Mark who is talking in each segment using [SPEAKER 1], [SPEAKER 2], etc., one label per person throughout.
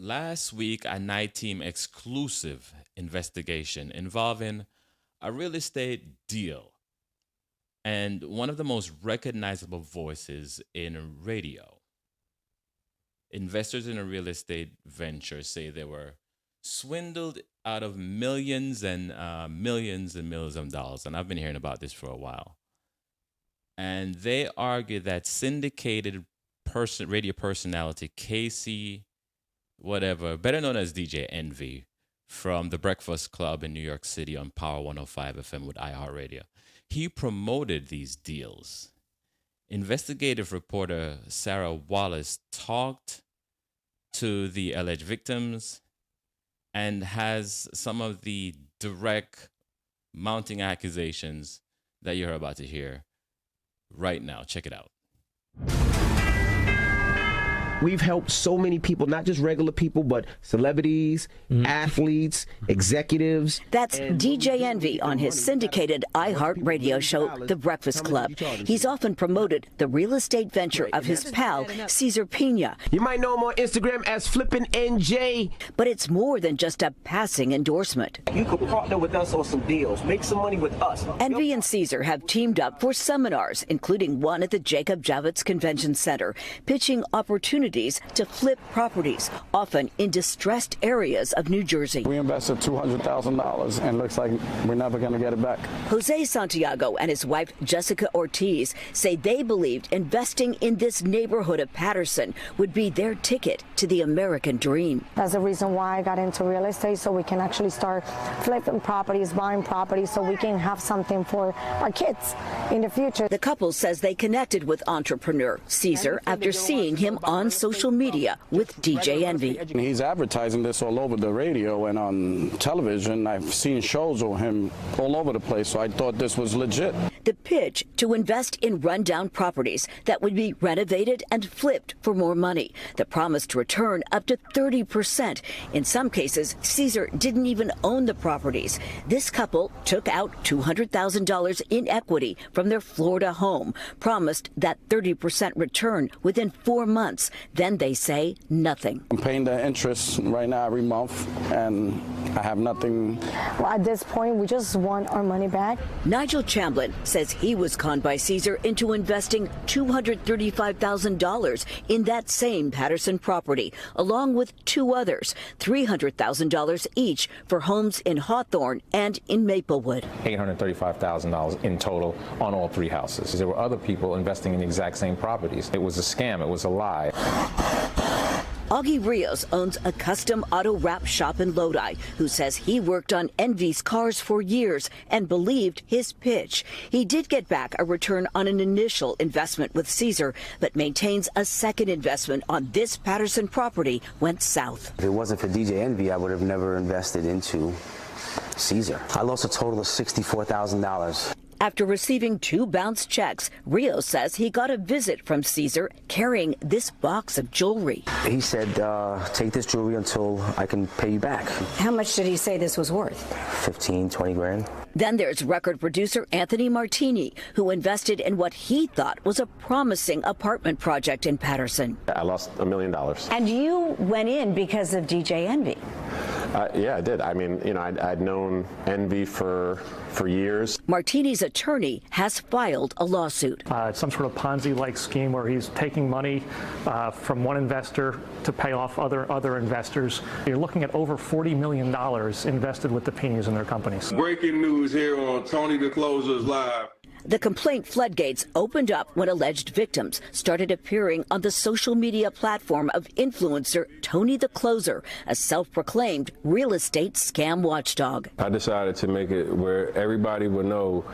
[SPEAKER 1] Last week, a night team exclusive investigation involving a real estate deal and one of the most recognizable voices in radio. Investors in a real estate venture say they were swindled out of millions and millions of dollars. And I've been hearing about this for a while. And they argue that syndicated radio personality Casey, whatever, better known as DJ Envy, from the Breakfast Club in New York City on Power 105 FM with iHeartRadio, he promoted these deals. Investigative reporter Sarah Wallace talked to the alleged victims and has some of the direct mounting accusations that you're about to hear right now. Check it out.
[SPEAKER 2] We've helped so many people, not just regular people, but celebrities, athletes, executives.
[SPEAKER 3] That's DJ Envy on his syndicated iHeart radio show, The Breakfast Club. He's often promoted the real estate venture of his pal, Cesar Peña.
[SPEAKER 2] You might know him on Instagram as flippingnj.
[SPEAKER 3] But it's more than just a passing endorsement.
[SPEAKER 2] You could partner with us on some deals, make some money with us.
[SPEAKER 3] Envy and Cesar have teamed up for seminars, including one at the Jacob Javits Convention Center, pitching opportunities to flip properties, often in distressed areas of New Jersey.
[SPEAKER 4] We invested $200,000 and looks like we're never going to get it back.
[SPEAKER 3] Jose Santiago and his wife Jessica Ortiz say they believed investing in this neighborhood of Patterson would be their ticket to the American dream.
[SPEAKER 5] That's the reason why I got into real estate, so we can actually start flipping properties, buying properties, so we can have something for our kids in the future.
[SPEAKER 3] The couple says they connected with entrepreneur Cesar after seeing him on social media with DJ Envy.
[SPEAKER 4] He's advertising this all over the radio and on television. I've seen shows of him all over the place, so I thought this was legit.
[SPEAKER 3] The pitch: to invest in rundown properties that would be renovated and flipped for more money. The promise to return up to 30%. In some cases, Cesar didn't even own the properties. This couple took out $200,000 in equity from their Florida home, promised that 30% return within 4 months. Then they say nothing.
[SPEAKER 4] I'm paying the interest right now every month, and I have nothing.
[SPEAKER 5] Well, at this point, we just want our money back.
[SPEAKER 3] Nigel Chamblin says he was conned by Cesar into investing $235,000 in that same Patterson property, along with two others, $300,000 each for homes in Hawthorne and in Maplewood.
[SPEAKER 6] $835,000 in total on all three houses. There were other people investing in the exact same properties. It was a scam. It was a lie.
[SPEAKER 3] Augie Rios owns a custom auto wrap shop in Lodi, who says he worked on Envy's cars for years and believed his pitch. He did get back a return on an initial investment with Cesar, but maintains a second investment on this Patterson property went south.
[SPEAKER 7] If it wasn't for DJ Envy, I would have never invested into Cesar. I lost a total of $64,000.
[SPEAKER 3] After receiving 2 bounced checks, Rios says he got a visit from Cesar carrying this box of jewelry.
[SPEAKER 7] He said, take this jewelry until I can pay you back.
[SPEAKER 8] How much did he say this was worth?
[SPEAKER 7] 15, 20 grand.
[SPEAKER 3] Then there's record producer Anthony Martini, who invested in what he thought was a promising apartment project in Patterson.
[SPEAKER 9] I lost $1 million.
[SPEAKER 8] And you went in because of DJ Envy.
[SPEAKER 9] Yeah, I did. I mean, you know, I'd known Envy for years.
[SPEAKER 3] Martini's attorney has filed a lawsuit.
[SPEAKER 10] It's some sort of Ponzi-like scheme where he's taking money from one investor to pay off other investors. You're looking at over $40 million invested with the Peñas in their companies.
[SPEAKER 11] Breaking news here on Tony the Closer's Live.
[SPEAKER 3] The complaint floodgates opened up when alleged victims started appearing on the social media platform of influencer Tony the Closer, a self-proclaimed real estate scam watchdog.
[SPEAKER 11] I decided to make it where everybody would know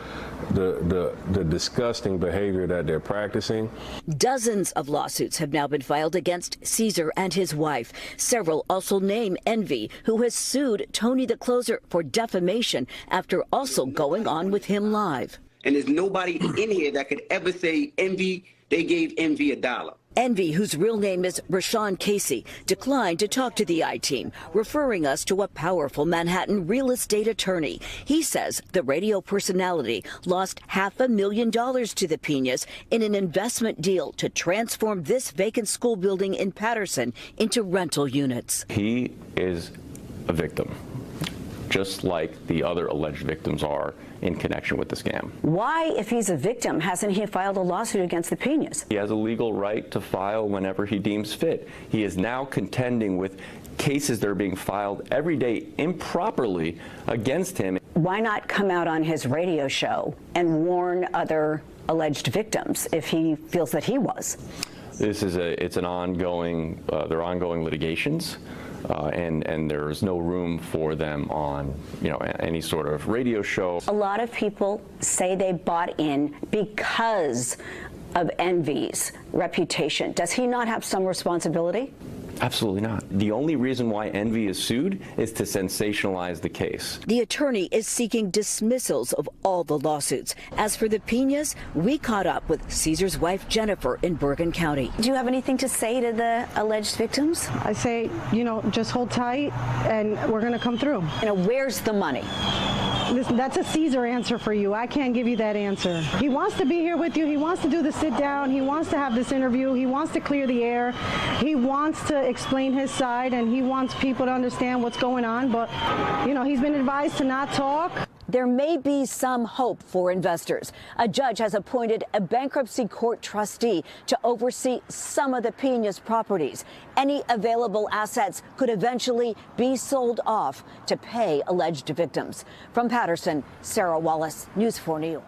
[SPEAKER 11] the disgusting behavior that they're practicing.
[SPEAKER 3] Dozens of lawsuits have now been filed against Cesar and his wife. Several also name Envy, who has sued Tony the Closer for defamation after also going on with him live.
[SPEAKER 12] And there's nobody in here that could ever say Envy, they gave Envy $1.
[SPEAKER 3] Envy, whose real name is Rashawn Casey, declined to talk to the I-Team, referring us to a powerful Manhattan real estate attorney. He says the radio personality lost $500,000 to the Peñas in an investment deal to transform this vacant school building in Patterson into rental units.
[SPEAKER 12] He is a victim, just like the other alleged victims are in connection with the scam.
[SPEAKER 8] Why, if he's a victim, hasn't he filed a lawsuit against the Peñas?
[SPEAKER 12] He has a legal right to file whenever he deems fit. He is now contending with cases that are being filed every day improperly against him.
[SPEAKER 8] Why not come out on his radio show and warn other alleged victims if he feels that he was?
[SPEAKER 12] This is they're ongoing litigations. And there's no room for them on, any sort of radio show.
[SPEAKER 8] A lot of people say they bought in because of Envy's reputation. Does he not have some responsibility?
[SPEAKER 12] Absolutely not. The only reason why Envy is sued is to sensationalize the case.
[SPEAKER 3] The attorney is seeking dismissals of all the lawsuits. As for the Peñas, we caught up with Cesar's wife, Jennifer, in Bergen County.
[SPEAKER 8] Do you have anything to say to the alleged victims?
[SPEAKER 13] I say, just hold tight and we're going to come through.
[SPEAKER 8] Where's the money?
[SPEAKER 13] That's a Cesar answer for you. I can't give you that answer. He wants to be here with you. He wants to do the sit down. He wants to have this interview. He wants to clear the air. He wants to explain his side, and he wants people to understand what's going on. But, he's been advised to not talk.
[SPEAKER 3] There may be some hope for investors. A judge has appointed a bankruptcy court trustee to oversee some of the Peñas properties. Any available assets could eventually be sold off to pay alleged victims. From Patterson, Sarah Wallace, News 4 New York.